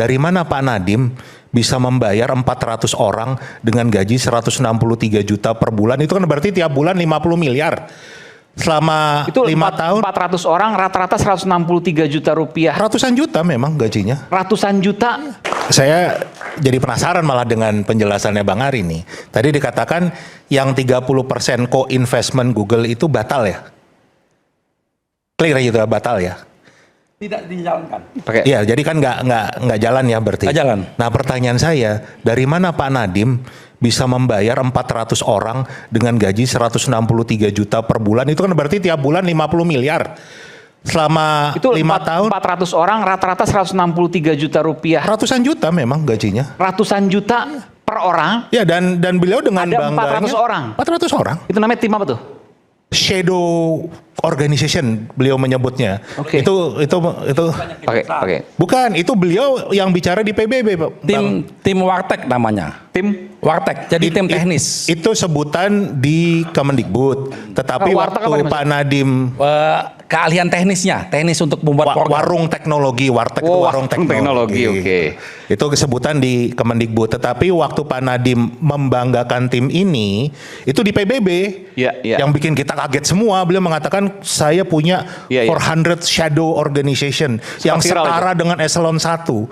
dari mana Pak Nadiem bisa membayar 400 orang dengan gaji 163 juta per bulan? Itu kan berarti tiap bulan 50 miliar. Selama Itu 5 tahun 400 orang rata-rata 163 juta rupiah. ratusan juta memang gajinya. Ratusan juta. Saya jadi penasaran malah dengan penjelasannya Bang Ari nih. Tadi dikatakan yang 30% co-investment Google itu batal ya? Clear gitu, batal ya? Tidak dijalankan. Iya, jadi kan nggak jalan ya berarti. Nggak jalan. Nah pertanyaan saya, dari mana Pak Nadiem bisa membayar 400 orang dengan gaji 163 juta per bulan? Itu kan berarti tiap bulan 50 miliar. Selama Itu 5 tahun 400 orang rata-rata 163 juta rupiah. ratusan juta memang gajinya. Ratusan juta per orang. Ya dan beliau dengan Ada bangganya 400 orang. 400 orang. Itu namanya tim apa tuh? Shadow organization beliau menyebutnya. Oke. Itu Oke. bukan, itu beliau yang bicara di PBB, Pak. Tim Wartek namanya. Tim Wartek, jadi tim teknis. Itu sebutan di Kemendikbud. Tetapi Warteg apa waktu nih, Mas? Pak Nadiem Keahlian teknisnya, teknis untuk membuat program. warung teknologi, warteg itu Oh, warung warung teknologi. teknologi, oke. Itu sebutan di Kemendikbud. Tetapi waktu Pak Nadiem membanggakan tim ini, itu di PBB. Iya. Yang bikin kita kaget semua. Beliau mengatakan saya punya Iya. 400 shadow organization yang viral setara dengan eselon 1.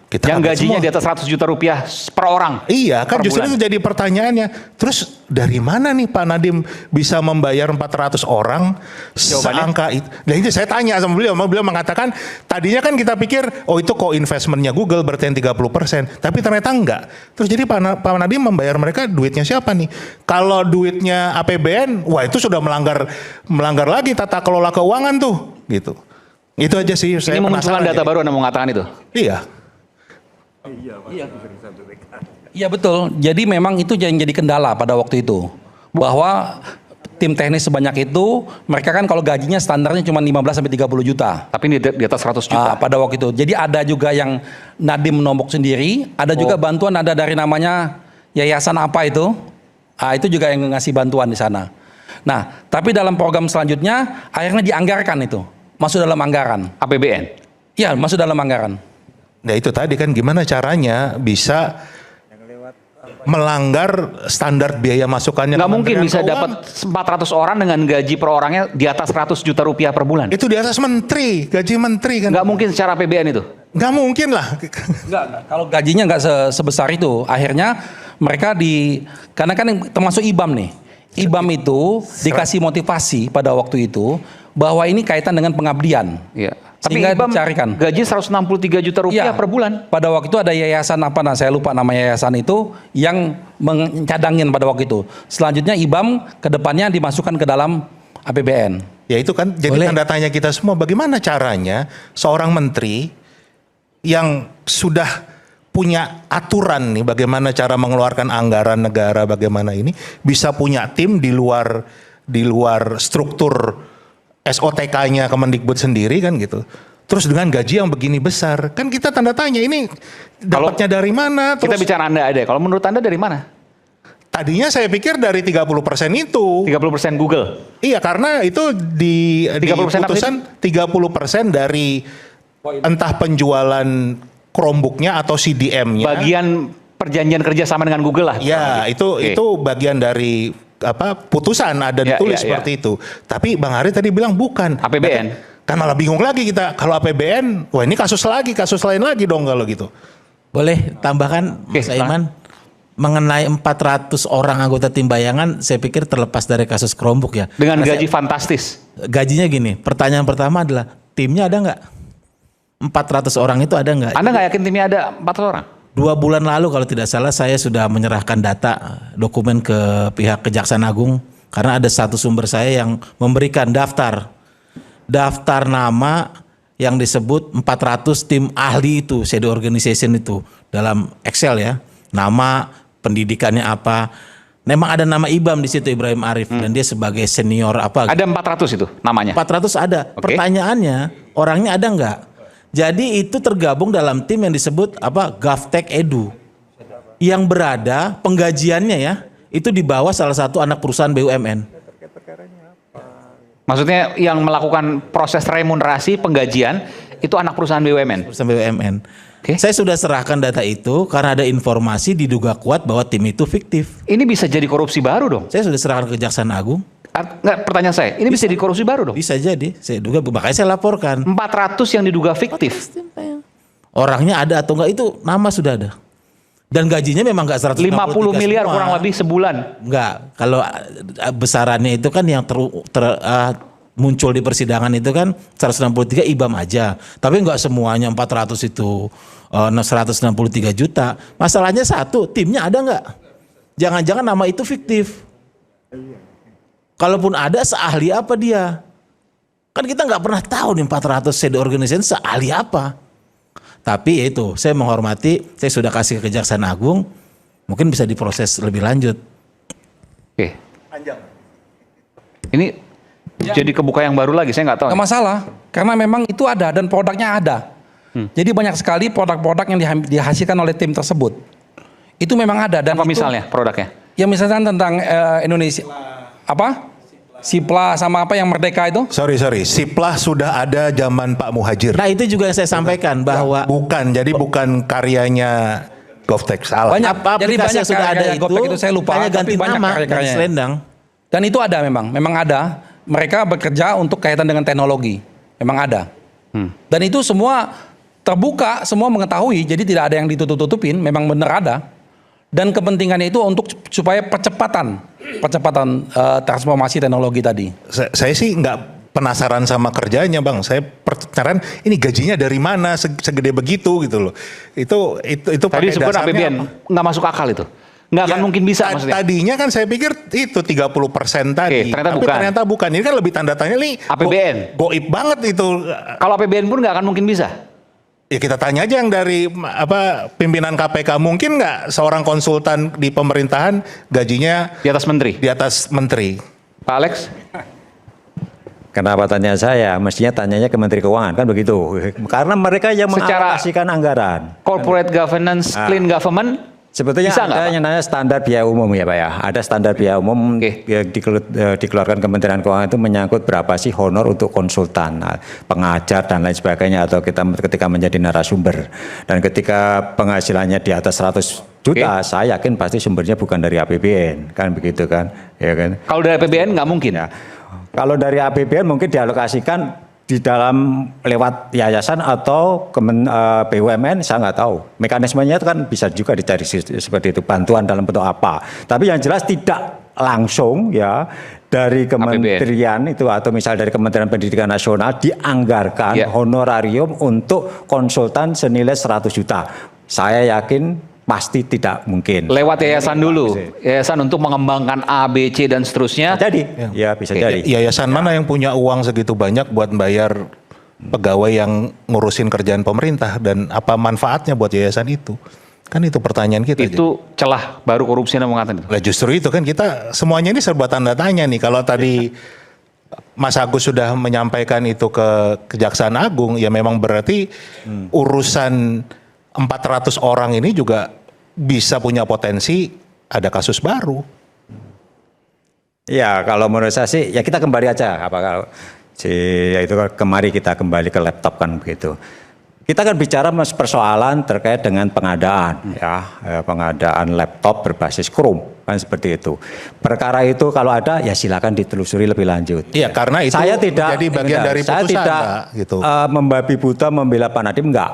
Kita Yang kaget gajinya semua. di atas 100 juta rupiah per orang. Iya kan, per justru bulan. itu jadi pertanyaannya. Terus dari mana nih Pak Nadiem bisa membayar 400 orang seangka itu? Nah itu saya tanya sama beliau mengatakan tadinya kan kita pikir oh itu co-investmentnya Google berarti yang 30%, tapi ternyata enggak. Terus jadi Pak Nadiem membayar mereka duitnya siapa nih? Kalau duitnya APBN, wah itu sudah melanggar lagi tata kelola keuangan tuh, gitu. Itu aja sih. Ini memunculkan data baru Anda mau mengatakan itu? Iya. Iya betul. Jadi memang itu yang jadi kendala pada waktu itu. Bahwa tim teknis sebanyak itu, mereka kan kalau gajinya standarnya cuma 15 sampai 30 juta. Tapi ini di atas 100 juta. Pada waktu itu. Jadi ada juga yang Nadiem menombok sendiri, ada juga bantuan ada dari namanya yayasan apa itu. Itu juga yang ngasih bantuan di sana. Nah, tapi dalam program selanjutnya akhirnya dianggarkan itu. Masuk dalam anggaran. APBN. Iya, masuk dalam anggaran. Nah itu tadi kan gimana caranya bisa melanggar standar biaya masukannya. Nggak mungkin Kementerian bisa Keuangan. dapat 400 orang dengan gaji per orangnya di atas 100 juta rupiah per bulan. Itu di atas menteri, gaji menteri kan. Nggak mungkin secara APBN itu. Nggak mungkin lah. Enggak. Kalau gajinya nggak sebesar itu, akhirnya mereka karena kan yang termasuk IBAM nih. IBAM itu dikasih motivasi pada waktu itu bahwa ini kaitan dengan pengabdian. Iya. Tapi Sehingga IBAM dicarikan. gaji 163 juta rupiah Iya. per bulan. Pada waktu itu ada yayasan apa, saya lupa nama yayasan itu yang mencadangin pada waktu itu. Selanjutnya IBAM kedepannya dimasukkan ke dalam APBN. Ya itu kan jadi Boleh. tanda tanya kita semua. Bagaimana caranya seorang menteri yang sudah punya aturan nih bagaimana cara mengeluarkan anggaran negara, bagaimana ini bisa punya tim di luar struktur SOTK-nya Kemendikbud sendiri kan gitu. Terus dengan gaji yang begini besar, kan kita tanda tanya ini dapatnya dari mana? Kita Terus bicara Anda ada. Kalau menurut Anda dari mana? tadinya saya pikir dari 30% itu. 30% Google. Iya, karena itu di 30% apa putusan 30% dari entah penjualan Chromebooknya atau CDM-nya. Bagian perjanjian kerja sama dengan Google lah. Ya, Oke. itu bagian dari putusan ada Ya, ditulis ya, ya. seperti itu. Tapi Bang Ari tadi bilang bukan. APBN. Kan malah bingung lagi kita. Kalau APBN, wah ini kasus lain lagi dong kalau gitu. Boleh tambahkan Oke, Mas Aiman? Mengenai 400 orang anggota tim bayangan, saya pikir terlepas dari kasus Chromebook ya. Dengan Karena gaji fantastis. gajinya gini, pertanyaan pertama adalah timnya ada nggak? 400 orang itu ada nggak? Anda nggak yakin timnya ada 400 orang? 2 bulan lalu kalau tidak salah saya sudah menyerahkan data dokumen ke pihak Kejaksaan Agung karena ada satu sumber saya yang memberikan daftar nama yang disebut 400 tim ahli itu, shadow organization itu dalam Excel ya. Nama, pendidikannya apa. Memang ada nama IBAM di situ, Ibrahim Arif, dan dia sebagai senior apa. Ada 400 itu namanya. 400 ada. Oke. Pertanyaannya, orangnya ada nggak? Jadi itu tergabung dalam tim yang disebut GovTech Edu. Yang berada penggajiannya ya, itu di bawah salah satu anak perusahaan BUMN. Maksudnya yang melakukan proses remunerasi penggajian itu anak perusahaan BUMN. Perusahaan BUMN. Oke. Saya sudah serahkan data itu karena ada informasi diduga kuat bahwa tim itu fiktif. Ini bisa jadi korupsi baru dong. Saya sudah serahkan ke Kejaksaan Agung. Nggak, pertanyaan saya, ini bisa jadi korupsi baru dong. Bisa jadi. Saya duga, makanya saya laporkan. 400 yang diduga fiktif. Orangnya ada atau enggak itu nama sudah ada. Dan gajinya memang enggak 50 163 miliar semua. kurang lebih sebulan. Enggak. Kalau besarannya itu kan yang muncul di persidangan itu kan 163 IBAM aja. Tapi enggak semuanya 400 itu 163 juta. Masalahnya satu, timnya ada enggak? Jangan-jangan nama itu fiktif. Kalaupun ada, seahli apa dia? Kan kita nggak pernah tahu nih 400 shadow organization seahli apa. Tapi ya itu, saya menghormati, saya sudah kasih ke Kejaksaan Agung, mungkin bisa diproses lebih lanjut. Oke. Ini jadi kebuka yang baru lagi, saya nggak tahu. Nggak masalah, karena memang itu ada dan produknya ada. Jadi banyak sekali produk-produk yang dihasilkan oleh tim tersebut. Itu memang ada. Dan Apa itu, misalnya produknya? ya misalnya tentang Indonesia, apa? Sipla sama apa yang Merdeka itu? Sorry, Siplah sudah ada zaman Pak Muhajir. Nah itu juga yang saya sampaikan bahwa Jadi bukan karyanya GovTech, salah. Banyak. apa Jadi aplikasi banyak yang sudah ada karya-karya Goptek itu saya lupa, hanya ganti tapi banyak nama dan karya-karyanya. selendang. Dan itu ada memang ada. Mereka bekerja untuk kaitan dengan teknologi, memang ada. Dan itu semua terbuka, semua mengetahui, jadi tidak ada yang ditutup-tutupin, memang benar ada. Dan kepentingannya itu untuk supaya percepatan transformasi teknologi tadi. Saya sih nggak penasaran sama kerjanya, Bang. Saya penasaran ini gajinya dari mana segede begitu gitu loh. Itu Tadi pakai disebut dasarnya APBN, apa? nggak masuk akal itu. Nggak akan mungkin bisa maksudnya. Tadinya kan saya pikir itu 30% tadi. Oke, ternyata tapi bukan. ternyata bukan. Ini kan lebih tanda tanya nih. APBN. Goib banget itu. Kalau APBN pun nggak akan mungkin bisa. Ya kita tanya aja yang dari pimpinan KPK, mungkin nggak seorang konsultan di pemerintahan gajinya Di atas menteri. di atas menteri? Pak Alex? Kenapa tanya saya? Mestinya tanyanya ke Menteri Keuangan, kan begitu. Karena mereka yang Secara- mengalokasikan anggaran. Corporate governance, clean government, Sebetulnya bisa nggak, ada Pak? yang namanya standar biaya umum ya Pak ya. Ada standar biaya umum Oke. yang dikeluarkan Kementerian Keuangan itu menyangkut berapa sih honor untuk konsultan, pengajar dan lain sebagainya, atau kita ketika menjadi narasumber. Dan ketika penghasilannya di atas 100 juta, saya yakin pasti sumbernya bukan dari APBN, kan begitu kan? Ya kan? Kalau dari APBN nggak mungkin. Ya. Kalau dari APBN mungkin dialokasikan di dalam lewat yayasan atau BUMN, saya nggak tahu. Mekanismenya itu kan bisa juga dicari seperti itu, bantuan dalam bentuk apa. Tapi yang jelas tidak langsung ya dari kementerian itu, atau misal dari Kementerian Pendidikan Nasional dianggarkan Ya. honorarium untuk konsultan senilai 100 juta. Saya yakin pasti tidak mungkin. Lewat yayasan dulu. Yayasan untuk mengembangkan A, B, C, dan seterusnya. Jadi, ya bisa jadi. Yayasan mana yang punya uang segitu banyak buat bayar pegawai yang ngurusin kerjaan pemerintah, dan apa manfaatnya buat yayasan itu? Kan itu pertanyaan kita. Itu celah baru korupsi yang mengatakan itu. Lah justru itu kan kita semuanya ini serba tanda tanya nih. Kalau tadi Mas Agus sudah menyampaikan itu ke Kejaksaan Agung, ya memang berarti urusan 400 orang ini juga bisa punya potensi ada kasus baru. Ya kalau menurut saya sih ya kita kembali aja, apa kalau ya itu kemari kita kembali ke laptop kan begitu. Kita kan bicara persoalan terkait dengan pengadaan pengadaan laptop berbasis Chrome kan seperti itu. Perkara itu kalau ada ya silakan ditelusuri lebih lanjut. Iya, karena itu saya tidak jadi bagian dari saya putusan, tidak Pak, gitu. membabi buta membela Pak Nadiem, enggak.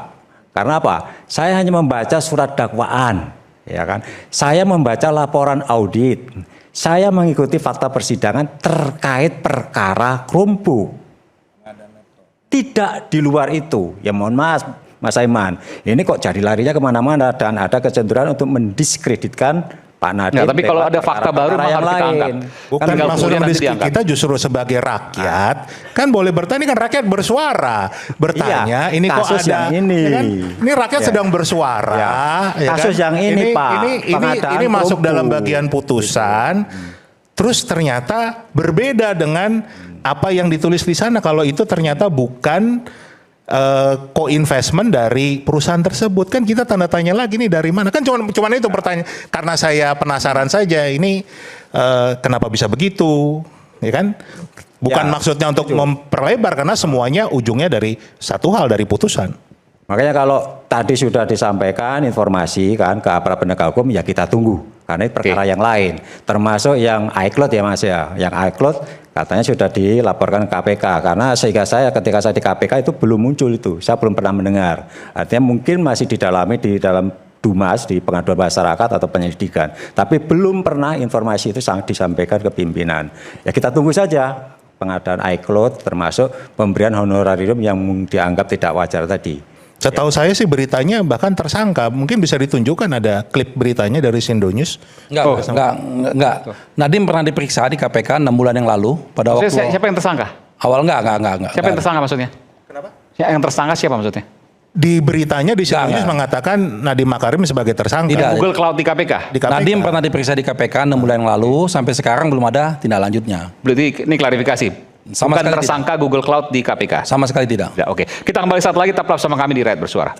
Karena apa? Saya hanya membaca surat dakwaan, ya kan. Saya membaca laporan audit. Saya mengikuti fakta persidangan terkait perkara Chromebook. Tidak di luar itu. Ya mohon maaf, Mas Aiman. Ini kok jadi larinya kemana-mana dan ada kecenderungan untuk mendiskreditkan Pak Nadiem. Ya, tapi kalau ada fakta baru perkara harus kita angkat. Bukan Tinggal maksudnya kemudian nanti diangkat. kita justru sebagai rakyat kan boleh bertanya, kan rakyat bersuara, bertanya Iya, ini kok kasus ada yang ini. ya kan? Ini rakyat Ya. sedang bersuara, Ya. ya Kasus kan? yang ini, Pak, pengadaan ini masuk Chromebook. dalam bagian putusan, terus ternyata berbeda dengan apa yang ditulis di sana. Kalau itu ternyata bukan co-investment dari perusahaan tersebut, kan kita tanda tanya lagi nih dari mana, kan cuman itu pertanyaan. Karena saya penasaran saja ini kenapa bisa begitu, ya kan, bukan Ya, maksudnya untuk memperlebar, karena semuanya ujungnya dari satu hal, dari putusan. Makanya kalau tadi sudah disampaikan informasi kan ke aparat penegak hukum, ya kita tunggu. Karena ini perkara yang lain. Termasuk yang iCloud ya Mas ya. Yang iCloud katanya sudah dilaporkan ke KPK. Karena sehingga saya ketika saya di KPK itu belum muncul itu. Saya belum pernah mendengar. Artinya mungkin masih didalami di dalam Dumas, di pengaduan masyarakat atau penyelidikan. Tapi belum pernah informasi itu disampaikan ke pimpinan. Ya kita tunggu saja pengadaan iCloud termasuk pemberian honorarium yang dianggap tidak wajar tadi. Setahu saya sih beritanya bahkan tersangka. Mungkin bisa ditunjukkan ada klip beritanya dari Sindo News. Enggak. Nadiem pernah diperiksa di KPK 6 bulan yang lalu pada waktu Siapa yang tersangka? awal enggak. Siapa yang tersangka maksudnya? Kenapa? Yang tersangka siapa maksudnya? Di beritanya di Sindo News Enggak. mengatakan Nadiem Makarim sebagai tersangka. Tidak. Google Cloud di KPK. Di KPK. Nadiem pernah diperiksa di KPK 6 bulan yang lalu, sampai sekarang belum ada tindak lanjutnya. Berarti ini klarifikasi. Sama Bukan sekali tersangka Google Cloud di KPK. Sama sekali tidak. Ya, oke. Kita kembali saat lagi tetap sama kami di Rakyat Bersuara.